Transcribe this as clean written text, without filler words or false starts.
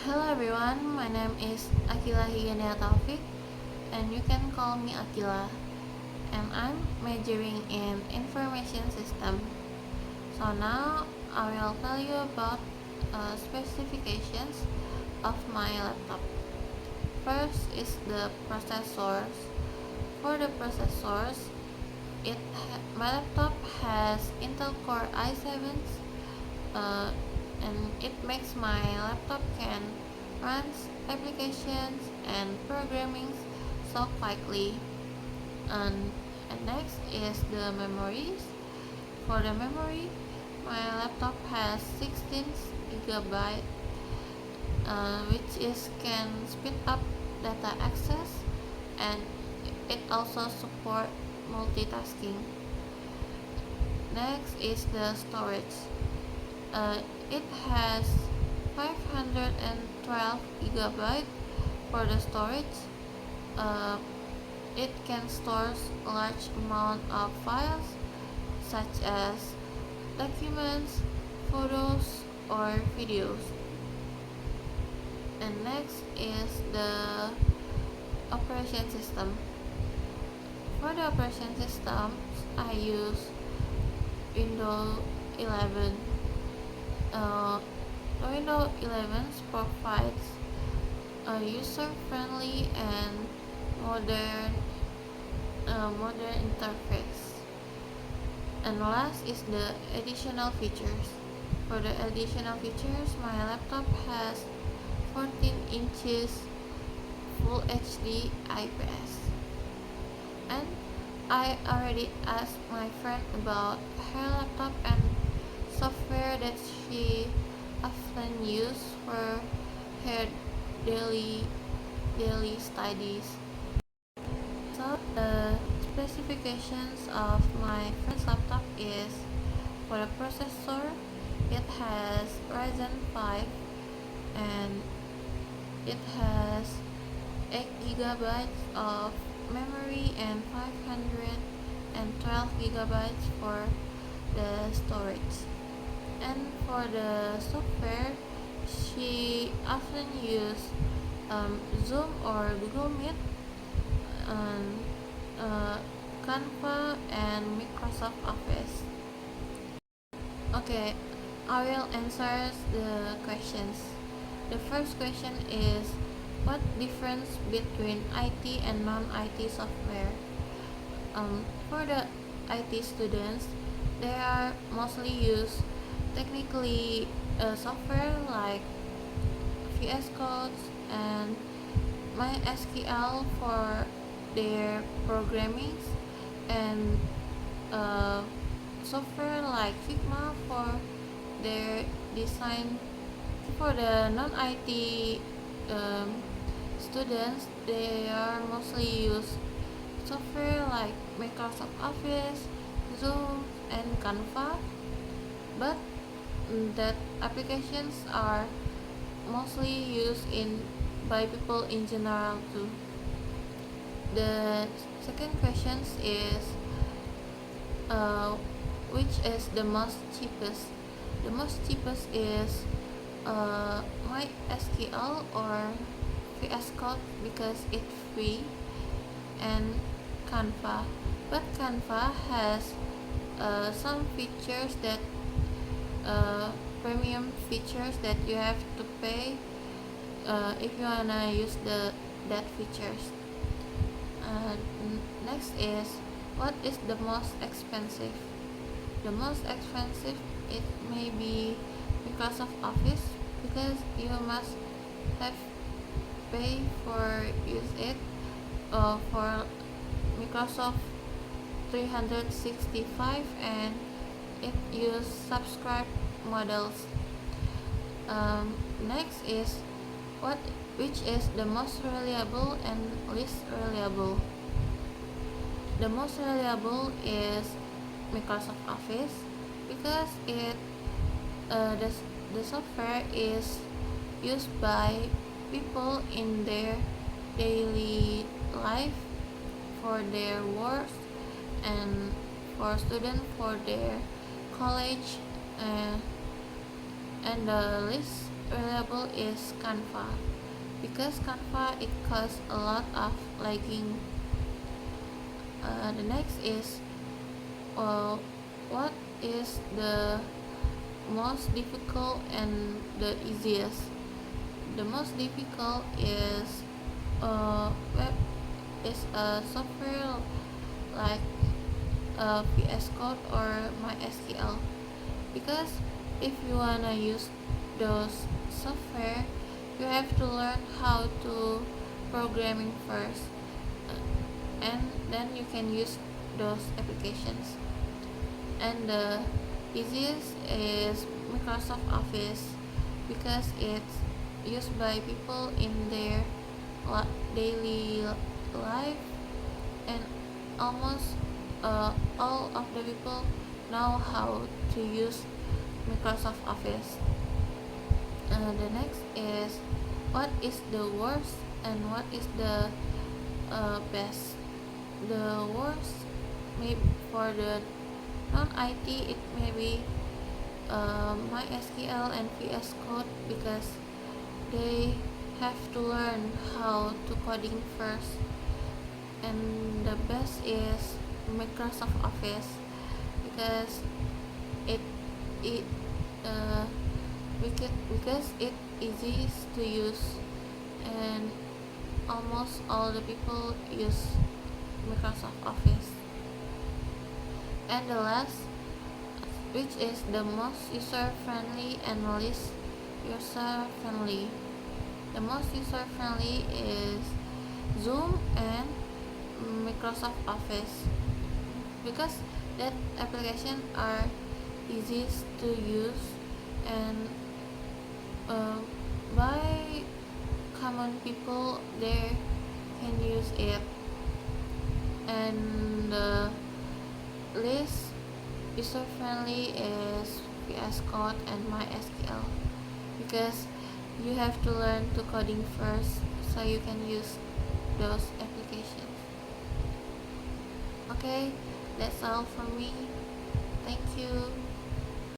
Hello everyone, my name is Akila Higania Taufik and you can call me Akila, and I'm majoring in information system. So now I will tell you about specifications of my laptop. First is the processors. For the processors, my laptop has Intel Core i7s, and it makes my laptop can run applications and programming so quickly. And next is the memories. For the memory, my laptop has 16 gigabyte, which is can speed up data access, and it also support multitasking. Next is the storage. It has 512 gigabyte for the storage. Uh, it can store a large amount of files such as documents, photos, or videos. And next is the operation system. For the operation systems, I use Windows 11. Windows 11 provides a user-friendly and modern interface. And last is the additional features. For the additional features, my laptop has 14 inches Full HD IPS. And I already asked my friend about her laptop and software that she often uses for her daily studies. So the specifications of my friend's laptop is, for the processor, it has Ryzen 5 and it has 8 gigabytes of memory and 512 gigabytes for the storage. And for the software, she often use Zoom or Google Meet, and Canva and Microsoft Office. Okay, I will answer the questions. The first question is, what difference between IT and non-IT software? For the IT students, they are mostly use technically software like VS Codes and MySQL for their programming, and software like Figma for their design. For the non-IT students, they are mostly use software like Microsoft Office, Zoom, and Canva, but that applications are mostly used by people in general too. The second question is, which is the most cheapest? The most cheapest is MySQL or VS Code because it's free, and Canva. But Canva has some features that premium features that you have to pay if you wanna use that features. Next is, what is the most expensive? The most expensive, it may be Microsoft Office because you must have pay for use it for Microsoft 365, and it use subscribe models. Next is, which is the most reliable and least reliable? The most reliable is Microsoft Office because the software is used by people in their daily life, for their work, and for students for their college, and the least reliable is Canva, because Canva it causes a lot of lagging. The next is what is the most difficult and the easiest. The most difficult is web is a software like VS Code or MySQL, because if you wanna use those software, you have to learn how to programming first, and then you can use those applications. And the easiest is Microsoft Office, because it's used by people in their daily life, and almost all of the people know how to use Microsoft Office. The next is what is the worst and what is the best. The worst maybe for the non-IT it may be MySQL and VS Code, because they have to learn how to coding first. And the best is Microsoft Office, because it it uh, because it easy to use, and almost all the people use Microsoft Office. And the last, which is the most user friendly and least user friendly. The most user friendly is Zoom and Microsoft Office, because that application are easiest to use, and uh, by common people there can use it. And the least user friendly is VS Code and MySQL, because you have to learn to coding first so you can use those applications. Okay, that's all from me. Thank you.